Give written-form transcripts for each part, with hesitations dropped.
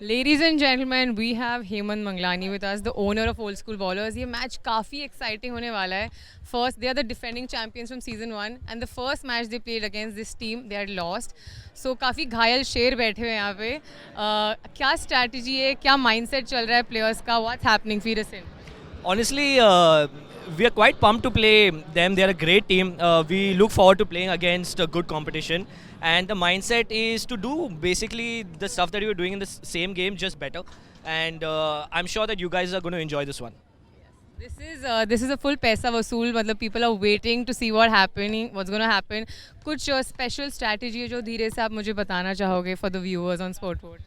Ladies and gentlemen, we have Hemant Manglani with us, the owner of Old School Ballers. ये match काफ़ी exciting होने वाला है. First, they are the defending champions from season 1 and the first match they played against this team, they had lost. So काफ़ी घायल शेर बैठे हुए हैं यहाँ पे. क्या strategy है, क्या mindset चल रहा है players का? What's happening? Feed us in. Honestly, we are quite pumped to play them. They are a great team. We look forward to playing against a good competition. And the mindset is to do basically the stuff that you were doing in the same game, just better. And I'm sure that you guys are going to enjoy this one. This is a full पैसा वसूल. मतलब people are waiting to see what's going to happen. कुछ special strategy है जो धीरे से आप मुझे बताना चाहोगे for the viewers on Sportboard?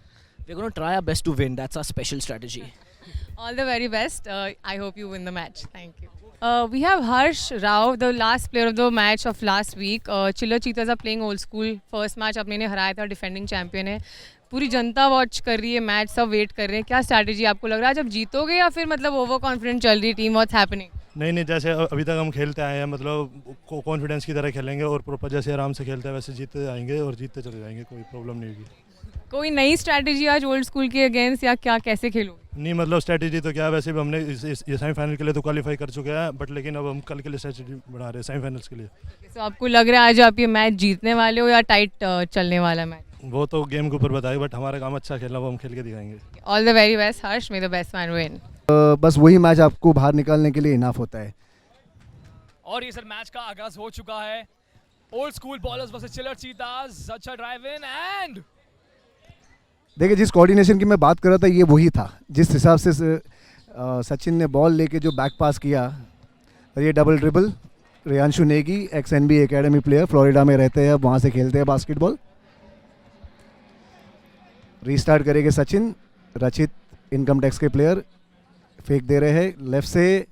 We're going to try our best to win. That's our special strategy. All the very best. I hope you win the match. Thank you. We have Harsh Rao, the last player of the match of last week. Chiller Cheetahs are playing old school. First match अपने ने हराया था, defending champion है. पूरी जनता watch कर रही है match, सब वेट कर रहे हैं. क्या स्ट्रैटेजी आपको लग रहा है जब जीतोगे या फिर मतलब ओवर कॉन्फिडेंट चल रही टीम? What's happening? नहीं, जैसे अभी तक हम खेलते आए हैं, मतलब कॉन्फिडेंस की तरह खेलेंगे और प्रॉपर जैसे आराम से खेलते हैं वैसे जीतते आएंगे और जीतते चले जाएंगे. कोई प्रॉब्लम नहीं होगी. कोई नई स्ट्रैटेजी आज ओल्ड स्कूल के अगेंस्ट या क्या, कैसे खेलोगे? नहीं, मतलब स्ट्रैटेजी तो क्या है, वैसे भी हमने ये सेमीफाइनल के लिए तो क्वालिफाई कर चुके हैं, बट लेकिन अब हम कल के लिए स्ट्रैटेजी बना रहे हैं सेमीफाइनल्स के लिए. तो आपको लग रहा है आज आप ये मैच जीतने वाले हो या टाइट चलने वाला मैच? वो तो गेम के ऊपर बताएगा, बट हमारा काम अच्छा खेलना वो हम खेल के दिखाएंगे. All the very best Harsh, may the best man win. बस वही मैच आपको बाहर निकालने के लिए इनफ होता है. और ये सर मैच का आगाज हो चुका है. Old school bowlers versus chiller cheetahs. अच्छा ड्राइव इन एंड देखिए, जिस कोऑर्डिनेशन की मैं बात कर रहा था ये वही था. जिस हिसाब से सचिन ने बॉल लेके जो बैक पास किया, ये double dribble. Reyanshu Negi ex NBA academy player, Florida में रहते हैं, अब वहाँ से खेलते हैं बास्केटबॉल. रीस्टार्ट करेंगे सचिन. रचित इनकम टैक्स के प्लेयर फेंक दे रहे हैं लेफ्ट से,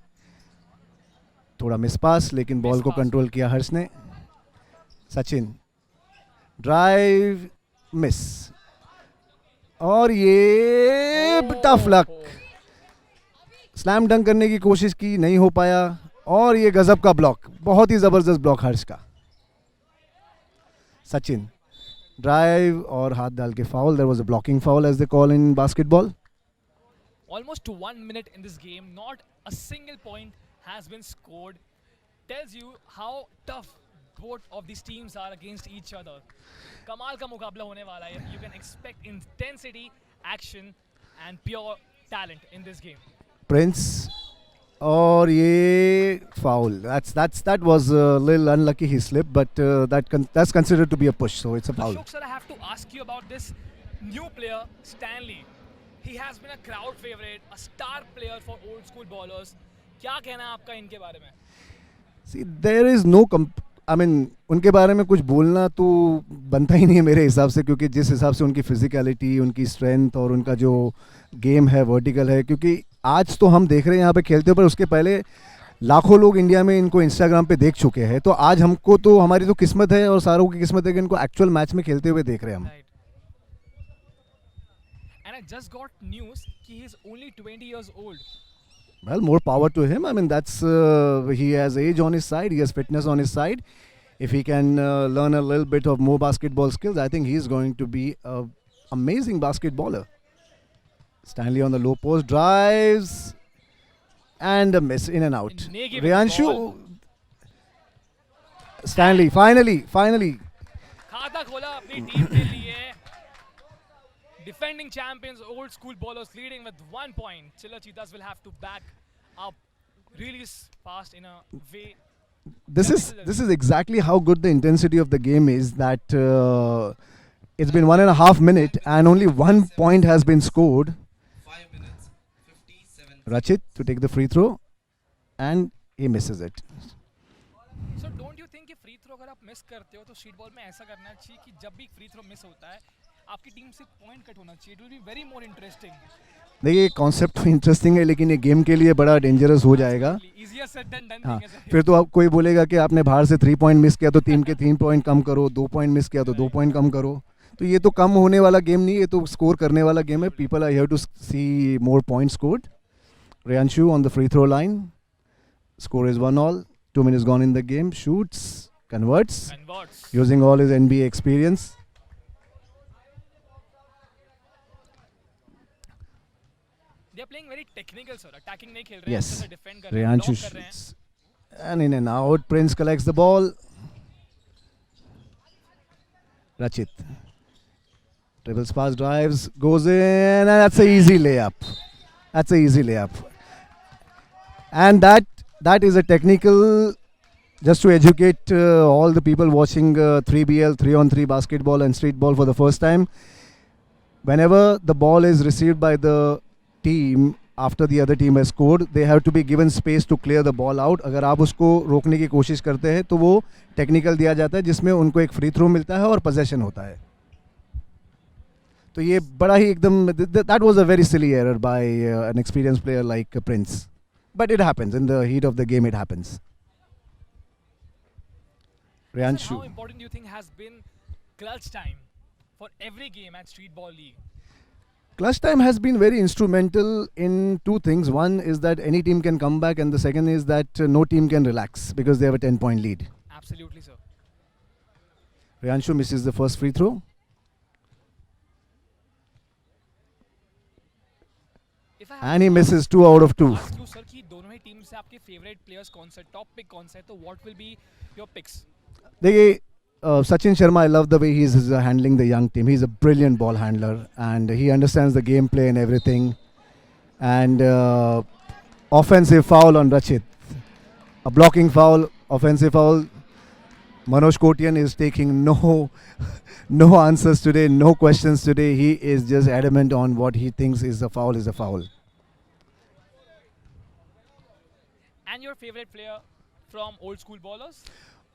थोड़ा मिस पास, लेकिन बॉल को कंट्रोल किया हर्ष ने. सचिन ड्राइव मिस, और ये टफ लक. स्लैम डंक करने की कोशिश की, नहीं हो पाया, और ये गजब का ब्लॉक, बहुत ही जबरदस्त ब्लॉक हर्ष का. सचिन ड्राइव और हाथ डाल के foul. There was a blocking foul as they call in basketball. almost 1 minute in this game, not a single point has been scored. Tells you how tough both of these teams are against each other. कमाल का मुकाबला होने वाला है. You can expect intensity, action and pure talent in this game. Prince, और ये foul. That was a little unlucky, he slipped, but that's considered to be a push, so it's a foul. Ashok sir, I have to ask you about this new player Stanley. He has been a crowd favorite, a star player for old school ballers. क्या कहना है आपका इनके बारे में? See, there is no उनके बारे में कुछ बोलना तो बनता ही नहीं है मेरे हिसाब से, क्योंकि जिस हिसाब से उनकी फिजिकलिटी, उनकी स्ट्रेंथ और उनका जो गेम है वर्टिकल है. क्योंकि आज तो हम देख रहे हैं यहाँ पे खेलते हुए, पर उसके पहले लाखों लोग इंडिया में इनको इंस्टाग्राम पे देख चुके हैं. तो आज हमको तो, हमारी तो किस्मत है और सारों की किस्मत है कि इनको एक्चुअल मैच में खेलते हुए देख रहे हैं हम. And I just got news he is only 20 years old. Well, more power to him. That's he has age on his side, he has fitness on his side. If he can learn a little bit of more basketball skills, I think he's going to be an amazing basketballer. Stanley on the low post, drives, and a miss, in and out. Reyanshu, Stanley, finally. खाता खोला अपनी team के लिए. Defending champions, old school ballers leading with 1 point. Chiller Cheetahs will have to back up really fast in a way. This is exactly how good the intensity of the game is. That it's been 1.5 minutes and only 1 point has been scored. 5 minutes 57. Rachit to take the free throw, and he misses it. So don't you think कि free throw अगर आप miss करते हो तो street ball में ऐसा करना चाहिए कि जब भी free throw miss होता है आपकी टीम से पॉइंट कट होना चाहिए. It will be very more interesting. देखिए, कॉन्सेप्ट तो इंटरेस्टिंग है, लेकिन ये गेम के लिए बड़ा डेंजरस हो जाएगा. Easier said than done. हाँ, फिर तो आप कोई बोलेगा कि आपने बाहर से 3 पॉइंट मिस किया तो टीम के 3 पॉइंट कम करो, 2 पॉइंट मिस किया तो 2 पॉइंट कम करो. तो ये तो कम होने वाला गेम नहीं, ये तो स्कोर करने वाला गेम है. People are here to see more point scored. Reyanshu on the free throw line. Score is 1-all. 2 minutes gone in the game. Shoots, converts. Using all his NBA experience. They are playing very technical, sir. Attacking नहीं खेल रहे हैं, Yes. अच्छे से defend कर रहे हैं, Reanshu block कर रहे हैं. and in and out. Prince collects the ball. Rachit dribbles past, drives, goes in, and that's an easy layup. That's an easy layup. And that is a technical. Just to educate all the people watching 3BL 3-on-3 basketball and street ball for the first time, whenever the ball is received by the team after the other team has scored, they have to be given space to clear the ball out. अगर आप उसको रोकने की कोशिश करते हैं तो वो टेक्निकल दिया जाता है जिसमें उनको एक फ्री थ्रो मिलता है और पोजेशन होता है. तो ये बड़ा ही एकदम that was a very silly error by an experienced player like Prince. But it happens. In the heat of the game, it happens. Sir, Reanshu. how important do you think has been clutch time for every game at Street Ball League? Clutch time has been very instrumental in two things. One is that any team can come back, and the second is that no team can relax because they have a 10-point lead. Absolutely, sir. Reanshu misses the first free throw. If I have And he to misses 2 out of 2. ask you, sir, कि दोनों ही team से आपके favorite players कौन से, top pick कौन से, तो what will be your picks? देखिए Sachin Sharma, I love the way he's handling the young team. He's a brilliant ball handler and he understands the gameplay and everything. And offensive foul on Rachit. A blocking foul, offensive foul. Manoj Kotian is taking no answers today, no questions today. He is just adamant on what he thinks is a foul is a foul. And your favorite player from old school ballers?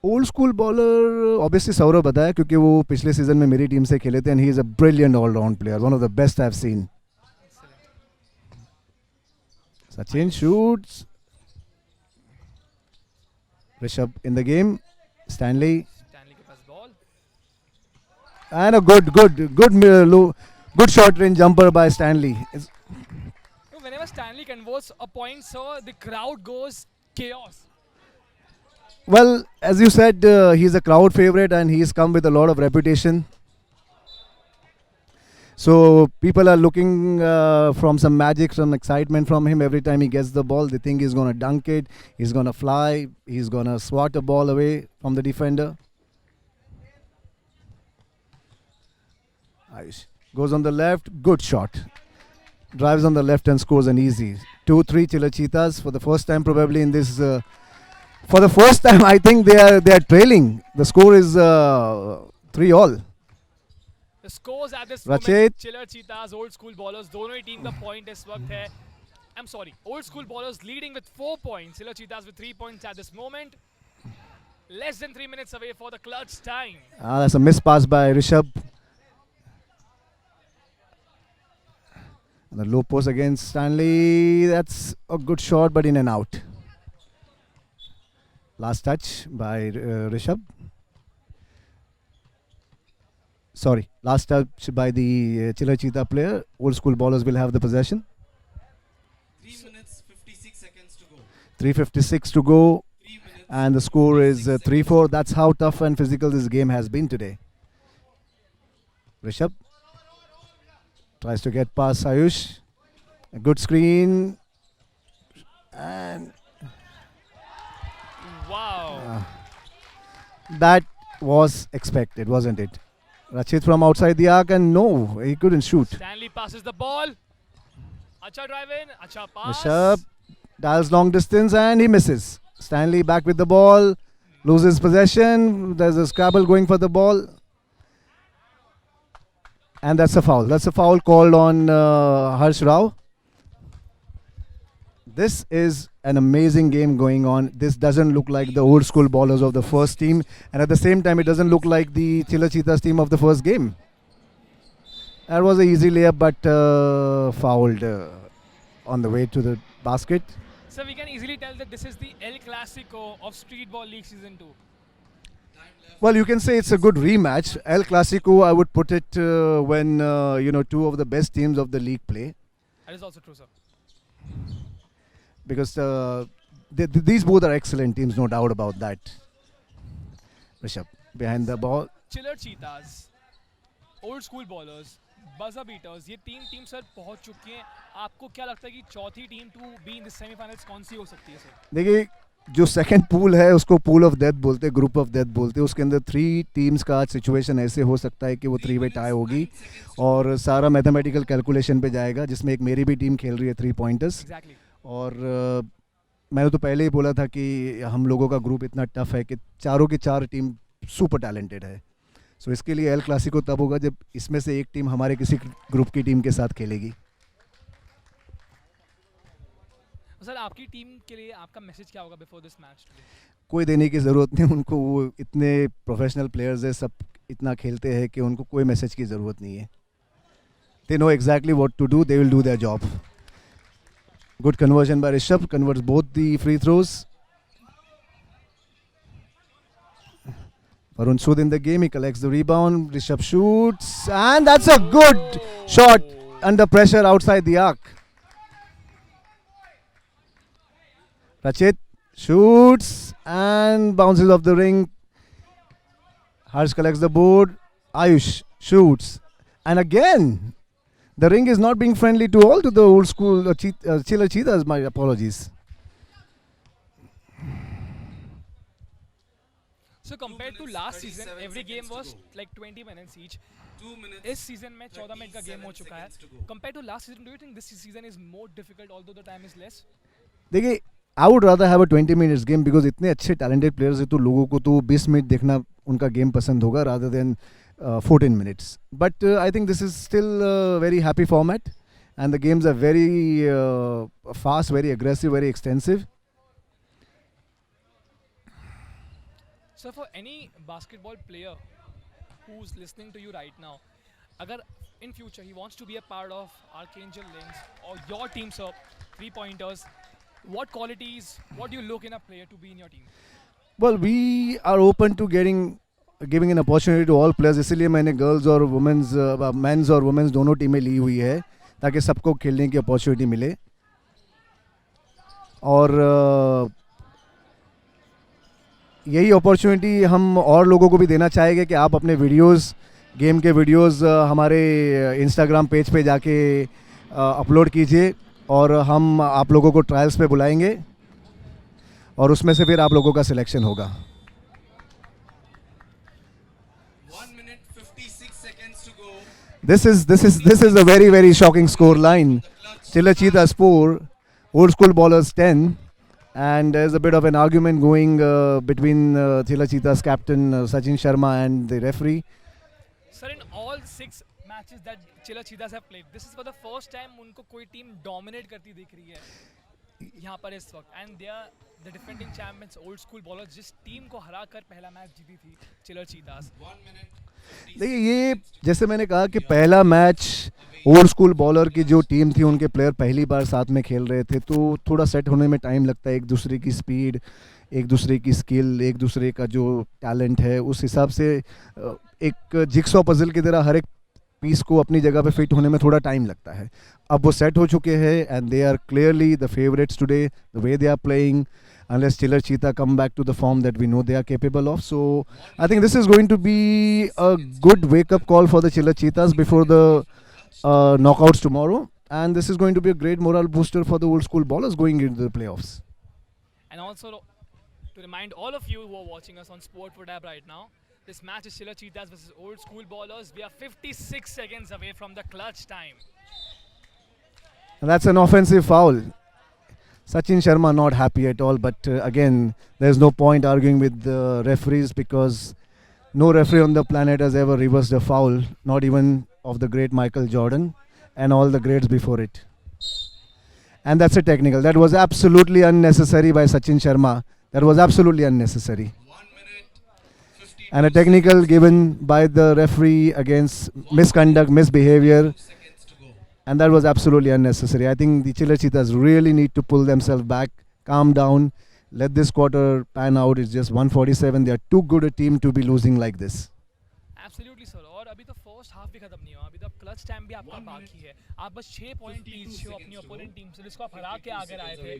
Old school bowler obviously Saurabh बताया क्योंकि वो पिछले season में मेरी team से खेले थे and he is a brilliant allround player, one of the best I have seen. Sachin shoots. Rishabh in the game. Stanley Stanley के पास ball. and a good short range jumper by Stanley. Whenever Stanley converts a point, sir, the crowd goes chaos. Well, as you said, he's a crowd favorite and he's come with a lot of reputation. So people are looking from some magic, some excitement from him every time he gets the ball. They think he's going to dunk it, he's going to fly, he's going to swat a ball away from the defender. Ayush goes on the left, good shot. Drives on the left and scores an easy 2-3 Chiller Cheetahs for the first time probably in this. For the first time, I think they are trailing. The score is 3-all. The scores at this Rachit. moment, Chiller Cheetahs, old school ballers, दोनों ही team का point इस वक्त है. I'm sorry, old school ballers leading with 4 points. Chiller Cheetahs with 3 points at this moment. Less than 3 minutes away for the clutch time. That's a missed pass by Rishabh. And the low post against Stanley. That's a good shot, but in and out. Last touch by Rishabh. Sorry, last touch by the Chiller Cheetah player. Old school ballers will have the possession. 3 minutes 56 seconds to go. 3:56 to go. 3 minutes. And the score is 56 3-4. That's how tough and physical this game has been today. Rishabh tries to get past Ayush. A good screen. And Wow. that was expected, wasn't it? Rachit from outside the arc, and no, he couldn't shoot. Stanley passes the ball. Acha drive in, acha pass. Rishabh dials long distance and he misses. Stanley back with the ball, loses possession. There's a scrabble going for the ball. And that's a foul. That's a foul called on Harsh Rao. This is an amazing game going on. This doesn't look like the old school ballers of the first team. And at the same time, it doesn't look like the Chiller Cheetahs team of the first game. That was an easy layup, but fouled on the way to the basket. So we can easily tell that this is the El Clasico of Street Ball League Season 2. Well, you can say it's a good rematch. El Clasico, I would put it when two of the best teams of the league play, That is also true, sir. because these both are excellent teams, no doubt about that. Rishabh behind the ball. Chiller Cheetahs old school bowlers, buzzer beaters, ये तीन team sir पहुंच चुकी हैं. आपको क्या लगता है कि चौथी team to be in the semifinals कौन सी हो सकती है सर? देखिए, जो सेकंड पूल है उसको पूल ऑफ डेथ बोलते हैं, ग्रुप ऑफ डेथ बोलते हैं. उसके अंदर 3 टीम्स का सिचुएशन ऐसे हो सकता है कि वो 3 वे टाई होगी और सारा मैथमेटिकल कैलकुलेशन पे जाएगा, जिसमें एक मेरी भी टीम खेल रही है 3 पॉइंटर्स. एग्जैक्टली. और मैंने तो पहले ही बोला था कि हम लोगों का ग्रुप इतना टफ है कि चारों की 4 टीम सुपर टैलेंटेड है. सो इसके लिए एल क्लासिको तब होगा जब इसमें से एक टीम हमारे किसी ग्रुप की टीम के साथ खेलेगी. सर आपकी टीम के लिए आपका मैसेज क्या होगा बिफोर दिस मैच टुडे? कोई देने की ज़रूरत नहीं उनको, वो इतने प्रोफेशनल प्लेयर्स है, सब इतना खेलते हैं कि उनको कोई मैसेज की ज़रूरत नहीं है. They know exactly what to do, they will do their job. Good conversion by Rishabh, converts both the free throws. Varun Sood in the game, he collects the rebound, Rishabh shoots, and that's a good shot under pressure outside the arc. Rachit shoots and bounces off the ring. Harsh collects the board, Ayush shoots, and again the ring is not being friendly to all to the old school Chiller Cheetahs, my apologies. So compared to last season, every game was like 20 minutes each. 2 minutes. इस season में 14 minute का game हो चुका है. Compared to last season, do you think this season is more difficult although the time is less? देखिए, I would rather have a 20 minutes game because इतने अच्छे talented players हैं तो लोगों को तो 20 मिनट देखना उनका गेम पसंद होगा rather than 14 minutes. But I think this is still very happy format and the games are very fast, very aggressive, very extensive. So for any basketball player who's listening to you right now, agar in future he wants to be a part of Archangel Lynx or your team, sir, 3-pointers, what qualities, what do you look in a player to be in your team? Well, we are open to giving an opportunity to all players. इसलिए मैंने girls और women's, mains और women's दोनों टीमें ली हुई है ताकि सबको खेलने की अपॉर्चुनिटी मिले. और यही अपॉर्चुनिटी हम और लोगों को भी देना चाहेंगे कि आप अपने वीडियोस, गेम के वीडियोस हमारे इंस्टाग्राम पेज पे जाके अपलोड कीजिए और हम आप लोगों को ट्रायल्स पे बुलाएंगे और उसमें से फिर आप लोगों का सिलेक्शन होगा. 1 minute 56 seconds to go. This is a very shocking score line. Chiller Cheetahs 4, Old School Ballers 10. And there's a bit of an argument going between Chiller Cheetahs captain Sachin Sharma and the referee. Sir, in all 6 matches that Chiller Cheetahs have played, this is for the first time उनको कोई team dominate करती दिख रही है यहाँ पर इस वक्त. And they are the defending champions, Old School Ballers, जिस टीम को हरा कर पहला मैच जीती थी Chiller Cheetahs. 1 minute. देखिए, ये जैसे मैंने कहा कि पहला मैच ओल्ड स्कूल बॉलर की जो टीम थी उनके प्लेयर पहली बार साथ में खेल रहे थे तो थोड़ा सेट होने में टाइम लगता है. एक दूसरे की स्पीड, एक दूसरे की स्किल, एक दूसरे का जो टैलेंट है, उस हिसाब से एक जिक्सॉ पजल की तरह हर एक पीस को अपनी जगह पे फिट होने में थोड़ा टाइम लगता है. अब वो सेट हो चुके हैं and they are clearly the favourites today, the way they are playing, unless Chiller Cheetah come back to the form that we know they are capable of. So I think this is going to be a good wake-up call for the Chiller Cheetahs before the knockouts tomorrow, and this is going to be a great morale booster for the Old School Ballers going into the playoffs. And also to remind all of you who are watching us on Sport for Dab right now, this match is Chiller Cheetahs versus Old School Ballers. We are 56 seconds away from the clutch time. And that's an offensive foul. Sachin Sharma not happy at all, but again, there's no point arguing with the referees because no referee on the planet has ever reversed a foul, not even of the great Michael Jordan and all the greats before it. And that's a technical. That was absolutely unnecessary by Sachin Sharma. That was absolutely unnecessary. 1 minute 50 And a technical given by the referee against misconduct, misbehavior. seconds to go. And that was absolutely unnecessary. I think the Chiller Cheetahs really need to pull themselves back, calm down, let this quarter pan out. It's just 147. They are too good a team to be losing like this. Absolutely sir. और अभी तो first half भी खत्म नहीं हुआ, अभी तो clutch time भी आपका बाकी है. आप बस 6 पॉइंट पीछे हो अपनी ओपोनेंट टीम से जिसको आप हरा के आगे आए थे.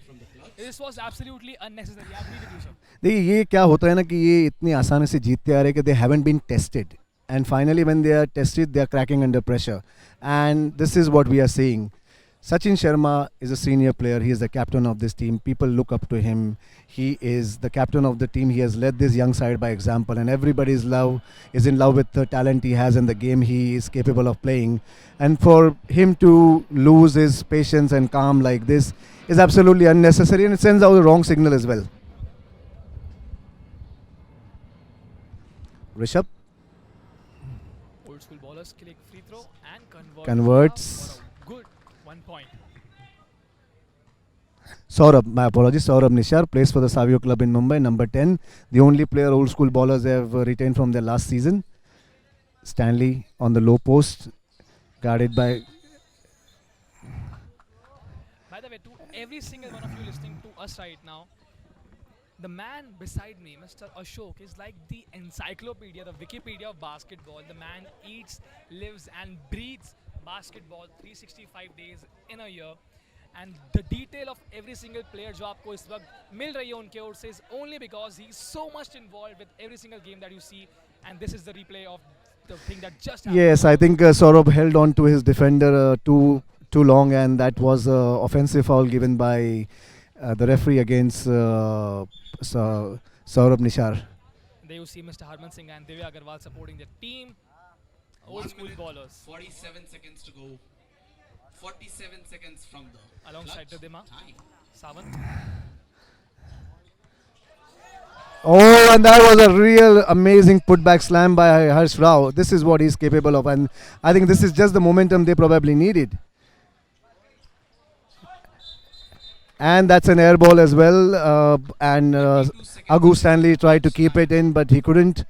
This was absolutely unnecessary. I agree with you sir. देखिए, ये क्या होता है ना कि ये इतनी आसानी से जीतते आ रहे हैं कि they haven't been tested. and finally when they are tested, they are cracking under pressure. And this is what we are seeing. Sachin Sharma is a senior player. He is the captain of this team. People look up to him. He is the captain of the team. He has led this young side by example, and everybody's love is in love with the talent he has and the game he is capable of playing. And for him to lose his patience and calm like this is absolutely unnecessary, and it sends out the wrong signal as well. Rishabh Old school ballers killing free throw and converts. for a good 1 point. Saurabh, my apologies, Saurabh Nishar plays for the Savio club in Mumbai, number 10. The only player old school ballers have retained from their last season. Stanley on the low post, guarded by. By the way, to every single one of you listening to us right now, the man beside me, Mr. Ashok, is like the encyclopedia, the Wikipedia of basketball. The man eats, lives, and breathes basketball 365 days in a year. And the detail of every single player जो आपको इस वक्त मिल रही है उनके ओर से is only because he's so much involved with every single game that you see. And this is the replay of the thing that just happened. Yes, I think Saurabh held on to his defender too long, and that was offensive foul given by the referee against Saurabh Nishar. There you see Mr. Harman Singh and Divya Agarwal supporting their team. Old 1 school minute, ballers 47 seconds to go. 47 seconds from the alongside clutch Ridhima, time. Savant. Oh, and that was a real amazing putback slam by Harsh Rao. This is what he's capable of, and I think this is just the momentum they probably needed. And that's an air ball as well. And 22 seconds. Agu Stanley tried to keep it in, but he couldn't.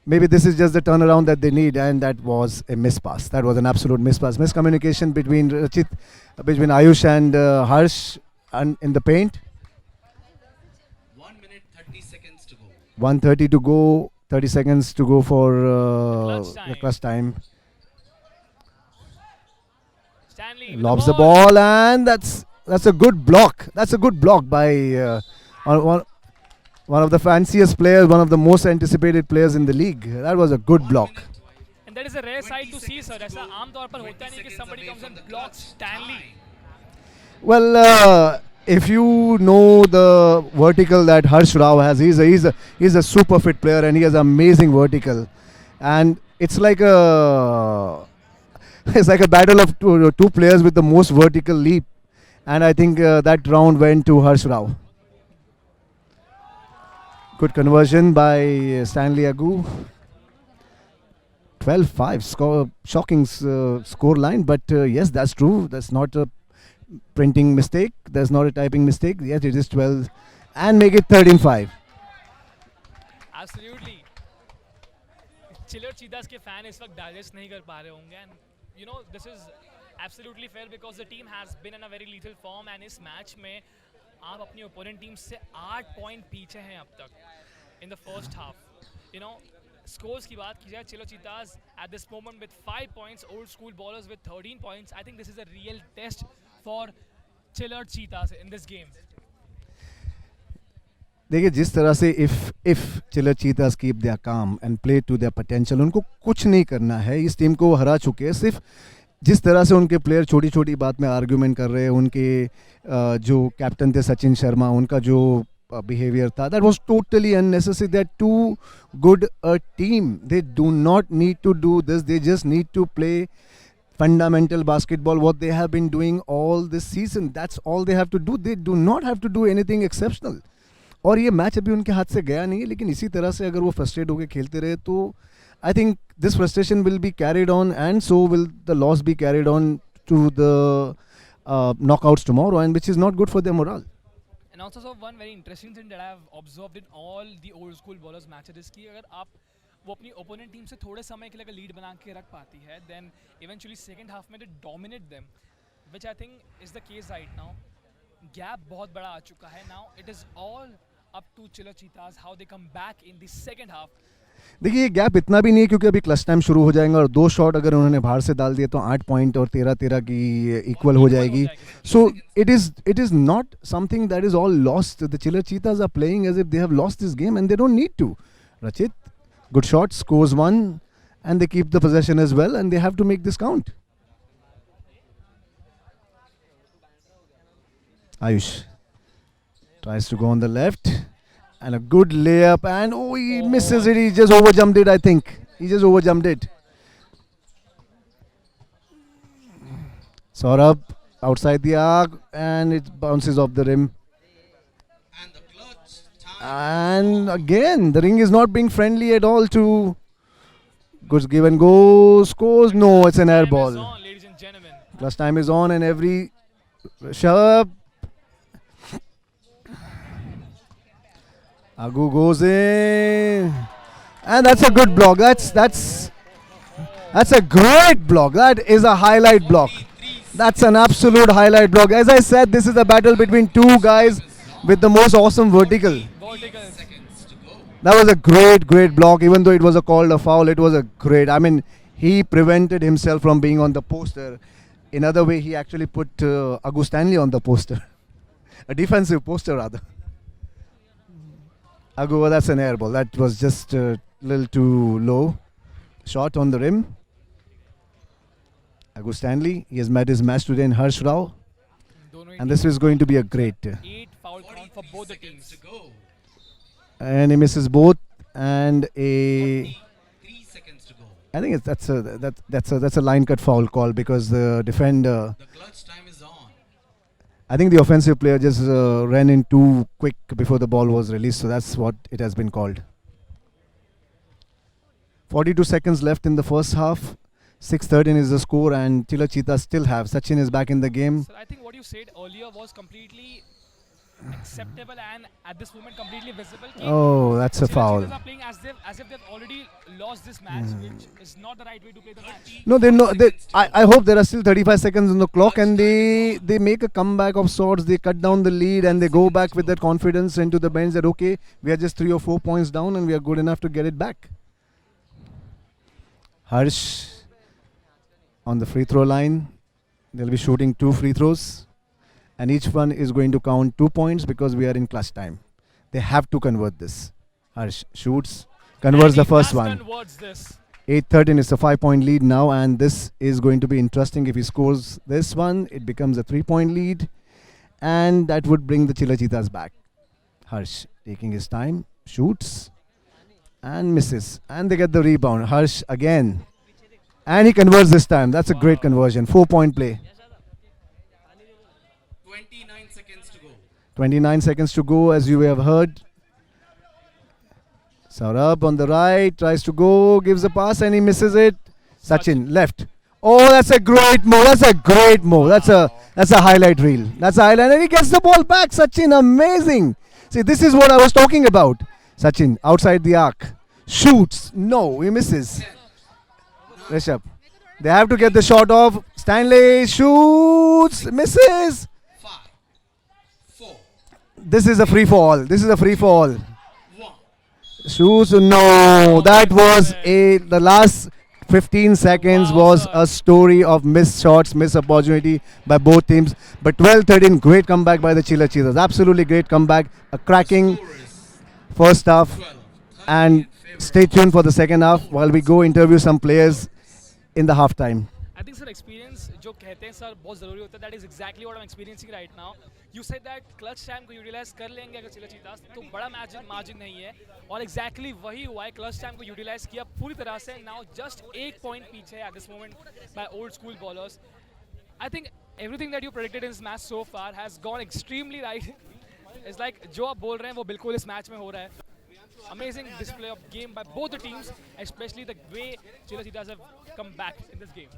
Maybe this is just the turnaround that they need, and that was a miss pass. That was an absolute miss pass. Miscommunication between between Ayush and Harsh in the paint. 1 minute 30 seconds to go. 1:30 to go. 30 seconds to go for Clutch time. the clutch time. Stanley with Lobs the ball, and that's a good block. That's a good block by one of the fanciest players, one of the most anticipated players in the league. That was a good 1 block. minute, And that is a rare sight 20 to see, sir. seconds to ऐसा go. आमतौर पर होता 20 नहीं कि seconds somebody away comes from and the blocks clutch Stanley. time. Well, if you know the vertical that Harsh Rao has, he's a super fit player, and he has amazing vertical, and it's like a battle of two players with the most vertical leap, and I think that round went to Harsh Rao. Good conversion by Stanley Agu. 12-5 score, shocking score line, but yes, that's true. That's not a printing mistake. There's not a typing mistake. Yes, it is 12, and make it 13-5. Absolutely. Chiller Cheetahs के fan इस वक्त digest नहीं कर पा रहे होंगे, and you know this is absolutely fair because the team has been in a very lethal form, and इस match में आप अपनी opponent team से 8 point पीछे हैं अब तक in the first half. You know, scores की बात की जाए, Chiller Cheetahs at this moment with 5 points, Old School Ballers with 13 points. I think this is a real test for Chiller Cheetahs in this game. देखिए जिस तरह से if Chiller Cheetahs keep their calm and play to their potential, उनको कुछ नहीं करना है. इस टीम को वो हरा चुके हैं. सिर्फ जिस तरह से उनके प्लेयर छोटी छोटी बात में आर्ग्यूमेंट कर रहे हैं, उनके जो कैप्टन थे सचिन शर्मा, उनका जो behavior था, that was totally unnecessary. They're too good a team. They do not need to do this. They just need to play fundamental basketball, what they have been doing all this season. That's all they have to do. They do not have to do anything exceptional. और ये match अभी उनके हाथ से गया नहीं है, लेकिन इसी तरह से अगर वो फ्रस्ट्रेट होकर खेलते रहे तो I think this frustration will be carried on, and so will the loss be carried on to the knockouts tomorrow, and which is not good for their morale. And also, so one very interesting thing that I have observed in all the Old School Ballers matches is कि अगर आप वो अपनी opponent team से थोड़े समय के लिए अगर lead बना के रख पाती है, then eventually second half में they dominate them, which I think is the case right now. Gap बहुत बड़ा आ चुका है. Now it is all up to Chiller Cheetahs how they come back in the second half. देखिए ये gap इतना भी नहीं है क्योंकि अभी क्लच टाइम शुरू हो जाएगा, और 2 शॉट अगर उन्होंने बाहर से डाल दिए तो 8 पॉइंट और 13-13 की इक्वल हो जाएगी. So it is not something that is all lost. The chiller cheetahs are playing as if they have lost this game, and they don't need to. Rachit, good shot, scores 1, and they keep the possession as well, and they have to make this count. Ayush tries to go on the left, and a good layup, and oh, he misses it. He just overjumped it, I think. He just overjumped it. Saurabh outside the arc, and it bounces off the rim. And the clutch time. And again, the ring is not being friendly at all to good give and go. Scores? No, it's an air Time is ball. on, ladies and gentlemen. Plus time is on, and every sharp. Agu goes in, and that's a good block. That's a great block. That is a highlight block. That's an absolute highlight block. As I said, this is a battle between two guys with the most awesome vertical. Verticals. Seconds to go. That was a great block. Even though it was called a foul, it was a great. I mean, he prevented himself from being on the poster. In other way, he actually put Agu Stanley on the poster, a defensive poster rather. Agu, that's an air ball. That was just a little too low. Shot on the rim. Agu Stanley, he has met his match today in Harsh Rao, दोनों ही and this is going to be a great. 8 foul count for both the 43 teams. seconds to go. And he misses both, and a. 43 seconds to go. I think that's a line cut foul call because the defender. The clutch time is on. I think the offensive player just ran in too quick before the ball was released, so that's what it has been called. 42 seconds left in the first half. 6:13 is the score, and Chila Cheetahs still have. Sachin is back in the game. So I think what you said earlier was completely acceptable and at this moment completely visible. कि Oh, that's a Chila foul. Cheetahs are playing as if they've already lost this match, which is not the right way to play the match. No, I hope there are still 35 seconds on the clock, and they make a comeback of sorts. They cut down the lead, and they go back with that confidence into the bench that okay, we are just 3 or 4 points down, and we are good enough to get it back. Harsh on the free throw line. They'll be shooting 2 free throws, and each one is going to count 2 points because we are in clutch time. They have to convert this. Harsh shoots, converts the first one. Converts this. 8-13 is a 5-point lead now, and this is going to be interesting. If he scores this one, it becomes a 3-point lead, and that would bring the Chila Cheetahs back. Harsh taking his time, shoots, and misses, and they get the rebound. Harsh again, and he converts this time. That's a great conversion. 4-point play. 29 seconds to go. 29 seconds to go, as you have heard. Saurabh on the right, tries to go, gives a pass, and he misses it. Sachin left. Oh, that's a great move. That's a great move. That's a highlight reel. That's a highlight, and he gets the ball back. Sachin, amazing. See, this is what I was talking about. Sachin outside the arc, shoots. No, he misses. Rishabh, they have to get the shot off. Stanley shoots, misses. 5, 4, This is a free fall. This is a free fall. 1. Shoots, no. That was the last 15 seconds was a story of missed shots, missed opportunity by both teams. But 12-13, great comeback by the Chila Cheetahs. Absolutely great comeback. A cracking Score is first half. 12. And stay tuned for the second half while we go interview some players in the halftime. I think sir experience जो कहते हैं sir बहुत ज़रूरी होता है. That is exactly what I'm experiencing right now. You said that clutch time को utilize कर लेंगे अगर चिला चीतास तो बड़ा margin नहीं है और exactly वही हुआ है. Clutch time को utilize किया पूरी तरह से. Now just 1 point पीछे at this moment by old school ballers. I think everything that you predicted in this match so far has gone extremely right. It's like जो आप बोल रहे हैं वो बिल्कुल इस मैच में हो रहा है. Amazing display of game by both the teams, especially the way Chila Cheetahs have come back in this game.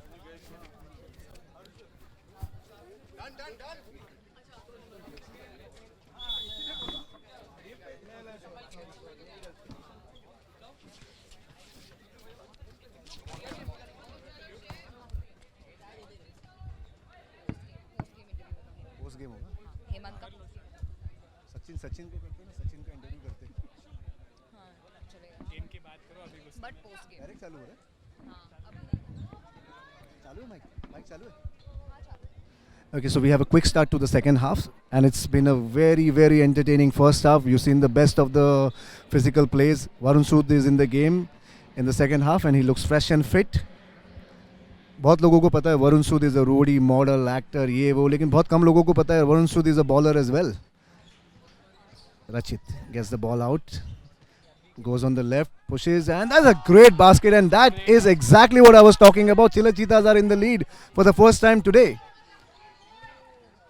Hemant का सचिन को करते हैं ना, सचिन का इंटरव्यू करते हैं. हाँ चलेगा गेम की बात करो अभी कुछ. बट पोस्ट गेम डायरेक्ट चालू हो रहा है. हाँ चालू है माइक चालू है. Okay, so we have a quick start to the second half, and it's been a very, very entertaining first half. You've seen the best of the physical plays. Varun Sood is in the game. in the second half and he looks fresh and fit. बहुत लोगों को पता है Varun Sood is a roadie model actor ये वो, लेकिन बहुत कम लोगों को पता है Varun Sood is a bowler as well. Rachit gets the ball out, goes on the left, pushes, and that's a great basket, and that is exactly what I was talking about. Chiller Cheetahs are in the lead for the first time today.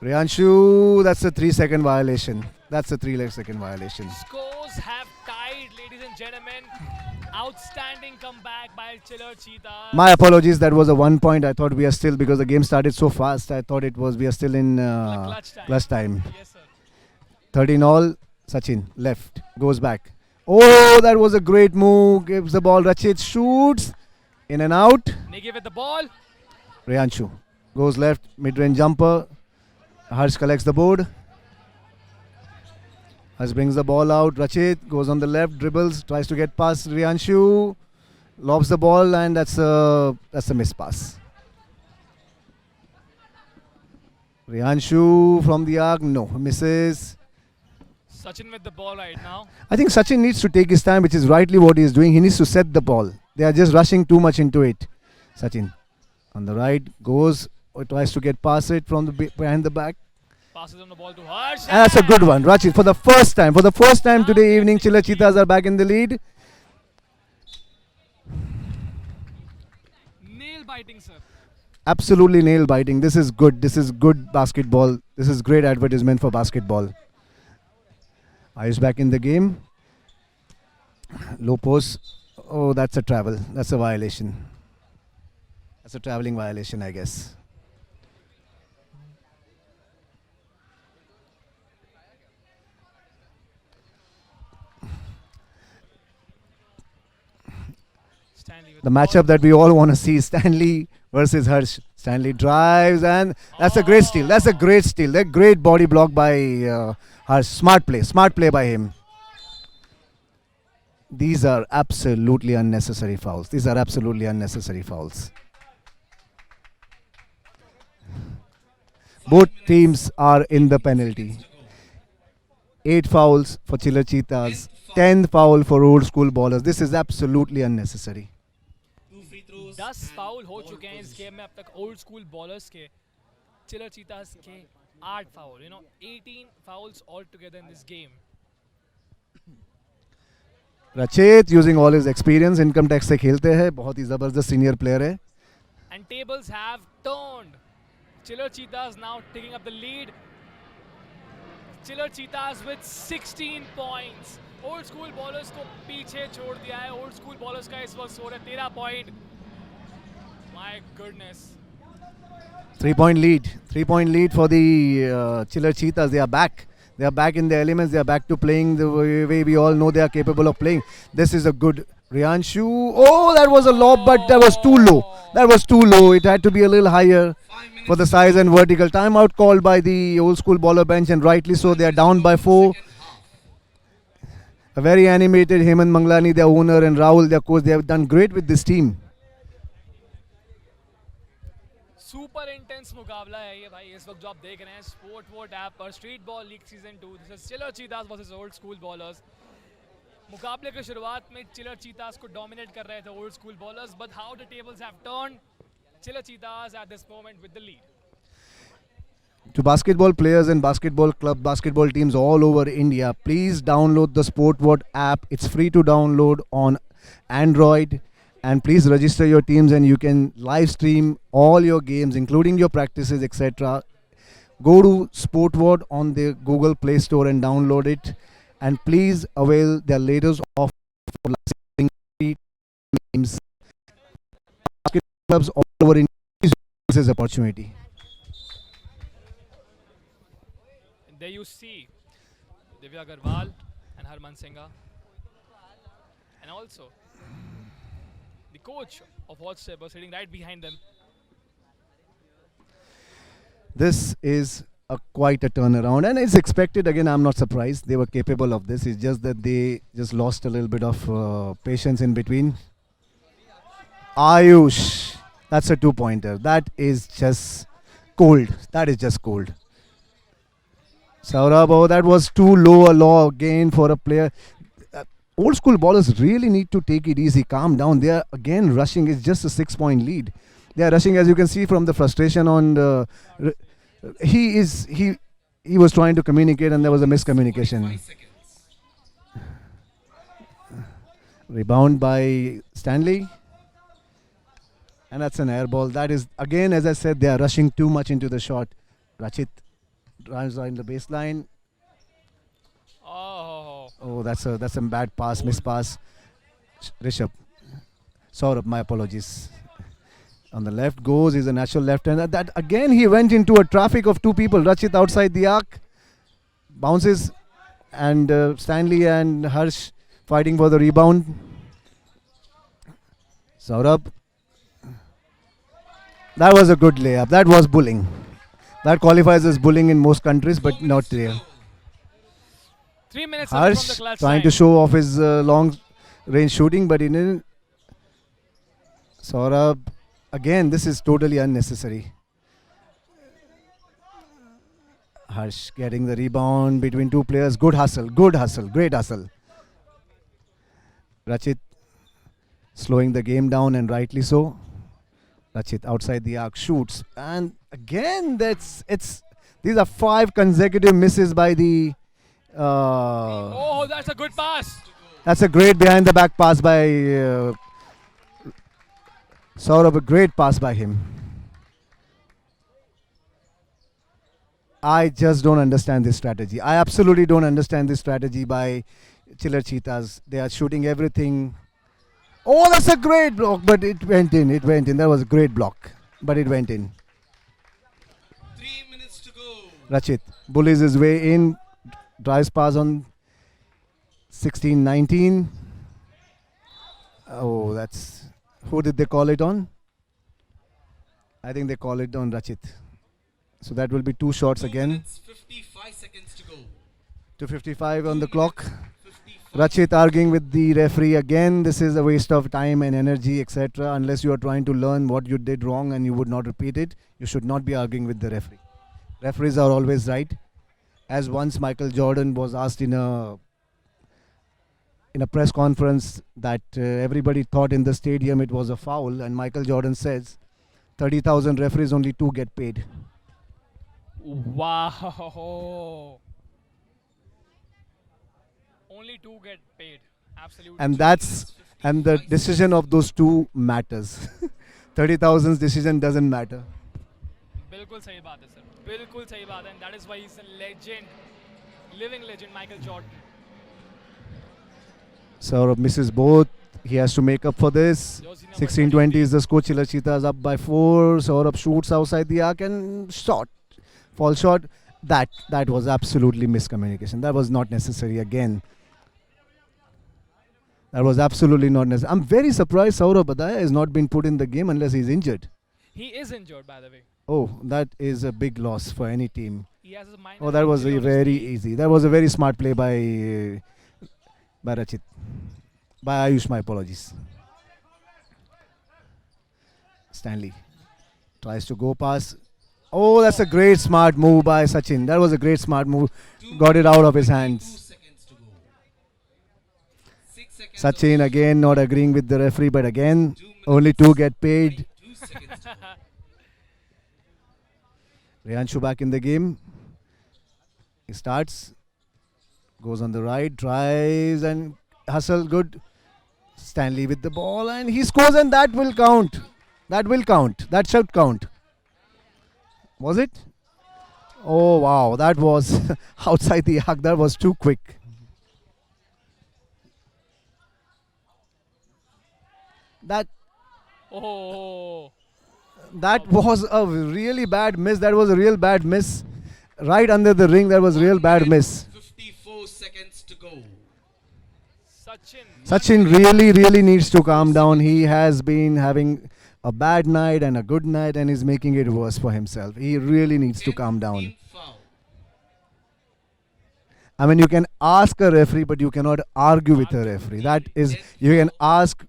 Riyanshu, that's a 3-second violation. That's a 3-second violation. Scores have tied, ladies and gentlemen. Outstanding comeback by Chiller Cheetahs. My apologies, that was a 1 point. I thought we are still, because the game started so fast, I thought it was we are still in Clutch time. Clutch time. Yes, sir. 13 all. Sachin left, goes back. Oh, that was a great move. Gives the ball. Rachit shoots in and out. Negi with the ball. Riyanshu goes left, mid-range jumper. Harsh collects the board. Harsh brings the ball out. Rachit goes on the left, dribbles, tries to get past Riyanshu, lobs the ball, and that's a miss pass. Riyanshu from the arc, no, misses. Sachin with the ball right now. I think Sachin needs to take his time, which is rightly what he is doing. He needs to set the ball. They are just rushing too much into it. Sachin on the right goes, or tries to get past it from the behind the back. Passes on the ball to Harsh. And that's a good one. Rachit, for the first time today evening, Chiller Cheetahs are back in the lead. Nail biting, sir. Absolutely nail biting. This is good. This is good basketball. This is great advertisement for basketball. Ayush back in the game. Low post. Oh, that's a travel. That's a violation. That's a traveling violation, I guess. Stanley with The matchup that we all want to see, Stanley versus Harsh. Stanley drives, and that's a great steal. That's a great steal. That great body block by Harsh. Smart play by him. These are absolutely unnecessary fouls. These are absolutely unnecessary fouls. Both teams are in the penalty. 8 fouls for Chiller Cheetahs, 10 foul for Old School Ballers. This is absolutely unnecessary. 2 free throws. 10 foul हो चुके हैं इस game में अब तक old school bowlers के. Chiller चीतास के 8 foul, 18 fouls altogether in this game. Rachit using all his experience, income tax से खेलते हैं, बहुत ही जबरदस्त सीनियर प्लेयर है. And tables have turned. Chiller Cheetahs now taking up the lead. Chiller Cheetahs with 16 points. Old School Ballers को पीछे छोड़ दिया है. Old School Ballers का इस वक्त स्कोर है 13 point. My goodness. 3-point lead. 3-point lead for the Chiller Cheetahs. They are back. They are back in the elements. They are back to playing the way we all know they are capable of playing. This is a good Riyanshu. Oh, that was a lob, but that was too low. That was too low. It had to be a little higher for the size and vertical. Timeout called by the Old School Baller bench, and rightly so. They are down by 4. A very animated Hemant Manglani, their owner, and Rahul, their coach. They have done great with this team. Super intense मुकाबला है ये भाई इस वक्त जो आप देख रहे हैं स्पोर्ट वोट ऐप पर. Street ball league season 2. This is chiller चीतास versus old school bowlers. मुकाबले की शुरुआत में चिलर चीतास को डोमिनेट कर रहे थे old school bowlers, but how the tables have turned. Chiller चीतास at this moment with the lead. To basketball players and basketball club, basketball teams all over India, please download the SportWord app. It's free to download on Android. And please register your teams, and you can live stream all your games, including your practices, etc. Go to SportWord on the Google Play Store and download it. And please avail their latest offer for licensing teams. Basketball clubs all over India, please use this opportunity. And there you see Divya Agarwal and Harman Singha, and also the coach of Whatsapp sitting right behind them. This is quite a turnaround, and it's expected. Again, I'm not surprised. They were capable of this. It's just that they just lost a little bit of patience in between. Ayush, that's a 2-pointer. That is just cold. That is just cold. Saurabh, oh, that was too low a low gain for a player. old school bowlers really need to take it easy, calm down. They are again rushing. It's just a 6-point lead. They are rushing, as you can see from the frustration on the. He was trying to communicate, and there was a miscommunication. 5 seconds. Rebound by Stanley. And that's an air ball. That is, again, as I said, they are rushing too much into the shot. Rachit drives on the baseline. Oh. Oh, that's a bad pass, miss pass. Rishabh. Saurabh, my apologies. On the left goes, he's a natural left-hander. That again, he went into a traffic of 2 people. Rachit outside the arc. Bounces. And Stanley and Harsh fighting for the rebound. Saurabh. That was a good layup. That was bullying. That qualifies as bullying in most countries, but not here. 3 minutes away from the Harsh clutch trying time. to show off his long range shooting, but he didn't. Saurabh, again, this is totally unnecessary. Harsh getting the rebound between 2 players. Good hustle, great hustle. Rachit slowing the game down, and rightly so. Rachit outside the arc shoots, and again these are 5 consecutive misses by the. Oh, that's a good pass. That's a great behind the back pass by Saurabh. A great pass by him. I just don't understand this strategy. I absolutely don't understand this strategy by Chiller Cheetahs. They are shooting everything. Oh, that's a great block, but it went in. That was a great block, but it went in. 3 minutes to go. Rachit bullies his way in, drives pass on 16-19. Oh, that's... Who did they call it on? I think they call it on Rachit. So that will be 2 shots 2 again. minutes, 55 seconds to go. 2:55 on the clock. 55 Rachit arguing with the referee again. This is a waste of time and energy, etc. Unless you are trying to learn what you did wrong and you would not repeat it, you should not be arguing with the referee. Referees are always right. As once Michael Jordan was asked in a press conference that everybody thought in the stadium it was a foul, and Michael Jordan says 30,000 referees, only 2 get paid. Wow. Only 2 get paid. Absolutely. And the decision of those 2 matters. 30,000's decision doesn't matter. बिल्कुल सही बात है sir. बिल्कुल सही बात है. And that is why he's a legend. Living legend, Michael Jordan. Saurabh misses both. He has to make up for this. Jersey number 16-20 is the score. Chiller Cheetahs up by 4. Saurabh shoots outside the arc and shot. Fall short. That was absolutely miscommunication. That was not necessary again. That was absolutely not necessary. I'm very surprised Saurabh Badaya has not been put in the game unless he's injured. He is injured, by the way. Oh, that is a big loss for any team. He has a minor Oh, that was injury a on his very knee. easy. That was a very smart play by Rachit. By Ayush, my apologies. Stanley tries to go past. Oh, that's a great smart move by Sachin. That was a great smart move. Got it out of his 2 hands. seconds to go. 6 seconds. Sachin again not agreeing with the referee, but again 2 minutes, only 2 get paid. 2 seconds to go. Rehanshu back in the game. He starts, goes on the right, drives and hustle. Good. Stanley with the ball and he scores, and that will count. That will count. That should count. Was it? Oh wow, that was outside the arc. That was too quick. That Oh. was a really bad miss. That was a real bad miss. Right under the ring, that was real bad miss. 54 seconds to go. Sachin. Sachin really needs to calm down. He has been having a bad night and a good night and is making it worse for himself. He really needs to calm down. Team foul. I mean, you can ask a referee, but you cannot argue with a referee. That is, you can ask,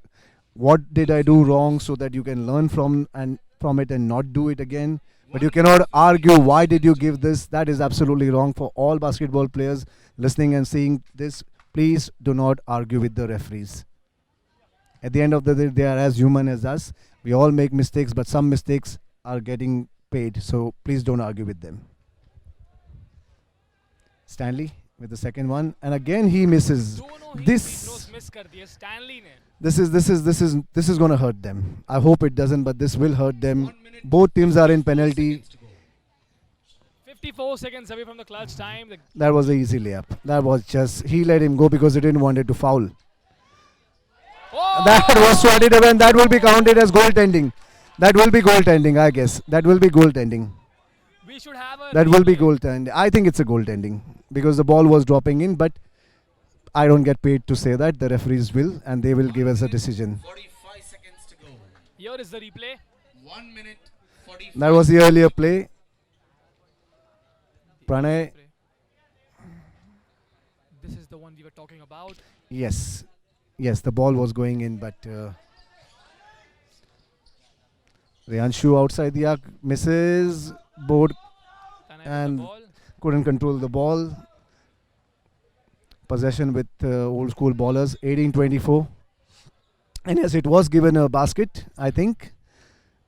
what did I do wrong, so that you can learn from it and not do it again. But you cannot argue, why did you give this? That is absolutely wrong for all basketball players listening and seeing this. please do not argue with the referees. At the end of the day, they are as human as us. We all make mistakes, but some mistakes are getting paid. So please don't argue with them. Stanley with the second one, and again he misses. दोनों ही This free throws miss कर दिए Stanley ने. this is going to hurt them. I hope it doesn't, but this will hurt them. Both teams are in penalty. 54 seconds away from the clutch time. The That was an easy layup. That was just, he let him go because he didn't want it to foul. oh! That was swatted away, and that will be counted as goaltending. That will be goaltending, I guess. That will be goaltending. We should have a That will be replay. goaltending. I think it's a goaltending because the ball was dropping in, but I don't get paid to say that. The referees will, and they will give us a decision. 45 seconds to go. Here is the replay. 1 minute 45. That was the earlier play. Pranay, This is the one we were talking about. yes. Yes, the ball was going in, but Reanshu outside the arc misses. Board Tanay with And the ball. couldn't control the ball. Possession with old school ballers, 18-24. And yes, it was given a basket, I think.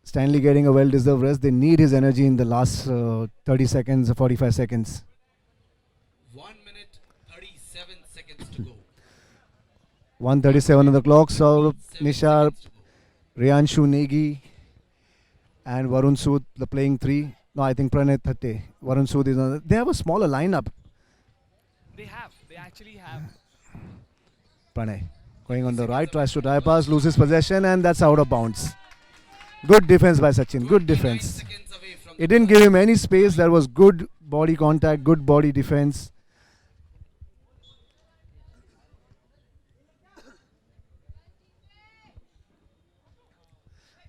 Stanley getting a well-deserved rest. They need his energy in the last 30 seconds, 45 seconds. 1 minute 37 seconds to go. 1:37 on the clock. So 7 Nishar, seconds to go. Rianshu Negi, and Varun Sood, the playing three. No, I think Pranay Thatte. Varun Sood is on. They have a smaller lineup. They have. They actually have. Pranay going on the right, tries to try pass, loses possession, and that's out of bounds. Good defense by Sachin. Good 29 defense. seconds away from It didn't give him any space. There was good body contact, good body defense.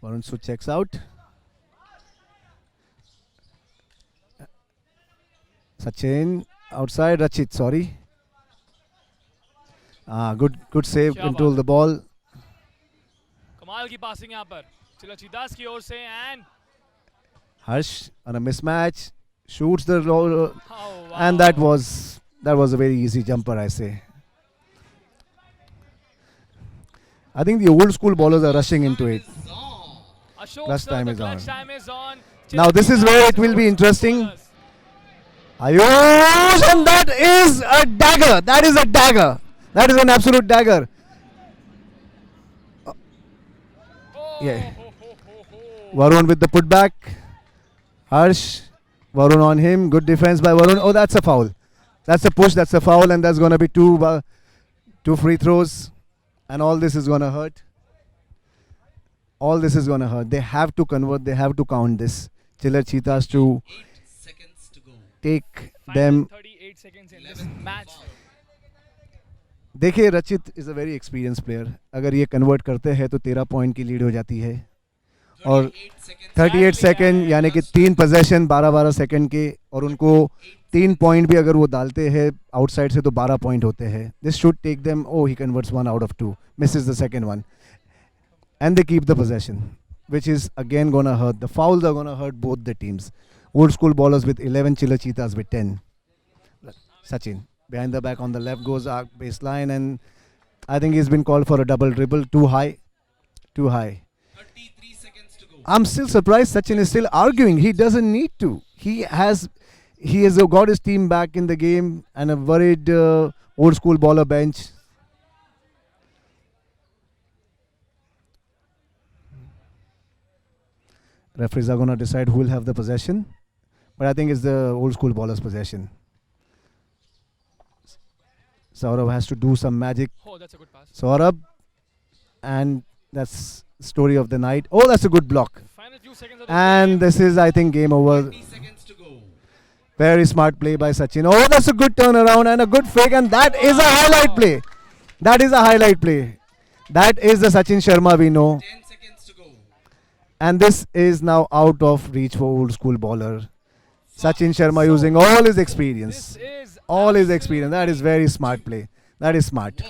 Varun Sood checks out. Sachin outside. Rachit, sorry. Good save. क्या Control बात the ball. कमाल की passing यहाँ पर चिलचिदास की ओर से and Harsh on a mismatch. Shoots the low, oh, and that was a very easy jumper, I say. I think the old school ballers are rushing into it. is on. Ashok Clutch sir, time the is clutch on. time is on. Now this is where it will be interesting. Ayush, and that is a dagger. That is a dagger. That is an absolute dagger. Oh, Yeah. ho, ho, ho, ho. Varun with the putback. Harsh, Varun on him. Good defense by Varun. Oh, that's a foul. That's a push. That's a foul, and that's going to be two free throws, and all this is going to hurt. All this is going to hurt. They have to convert. They have to count this. Chiller Cheetahs to 8 seconds to go. take Final them. 38 seconds in this 11 match. foul. देखिए रचित is a very experience player. अगर ये convert करते हैं तो 13 point की lead हो जाती है. और 38 seconds. 38 सेकंड यानी कि 3 पोजेशन 12-12 सेकंड के, और उनको 3 पॉइंट भी अगर वो डालते हैं आउटसाइड से तो 12 पॉइंट होते हैं. This should take them. Oh he converts 1 out of 2, misses the second one, and they keep the possession, which is again gonna hurt. The fouls are gonna hurt both the teams. Old school ballers with 11, Chiller Cheetahs with 10. Sachin behind the back on the left goes arc baseline, and I think he's been called for a double dribble. Too high. 33 seconds to go. I'm still surprised Sachin is still arguing. He doesn't need to. He has got his team back in the game, and a worried old school baller bench. Referees are going to decide who will have the possession, but I think it's the old school baller's possession. Saurabh has to do some magic. Oh, that's a good pass. Saurabh, and that's story of the night. Oh, that's a good block. Final few seconds of the And game. this is, I think, game over. 20 seconds to go. Very smart play by Sachin. Oh, that's a good turnaround and a good fake, and that is a highlight play. That is a highlight play. That is the Sachin Sharma we know. 10 seconds to go. And this is now out of reach for old school baller. Sachin Sharma using all his experience. This is All his experience. That is very smart play. That is smart.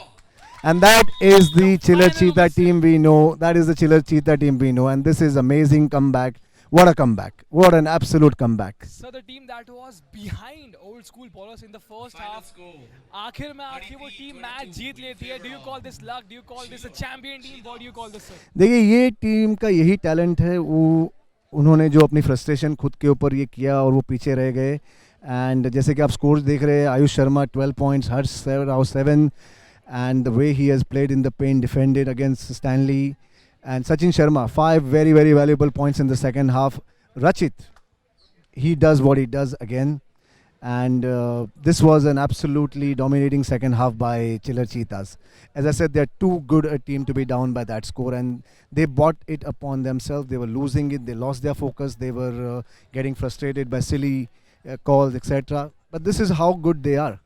And that is the Chiller Cheetah team we know. That is the Chiller Cheetah team we know. And this is amazing comeback What a comeback. What an absolute comeback. So the team that was behind old school bowlers in the first Final half, score. आखिर में आखिर वो team match जीत लेती है. Do you call this luck? Do you call this a champion team? What do you call this, sir? देखिए ये team का यही टैलेंट है. वो उन्होंने जो अपनी फ्रस्ट्रेशन खुद के ऊपर ये किया और वो पीछे रह गए. एंड जैसे कि आप स्कोर्स देख रहे हैं, Ayush Sharma 12 points, Harsh 7 and the way he has played in the paint, defended against Stanley, and Sachin Sharma 5 very very valuable points in the second half. Rachit, he does what he does again, and this was an absolutely dominating second half by Chiller Cheetahs. As I said, they're too good a team to be down by that score, and they brought it upon themselves. They were losing it, they lost their focus, they were getting frustrated by silly calls, etc. But this is how good they are.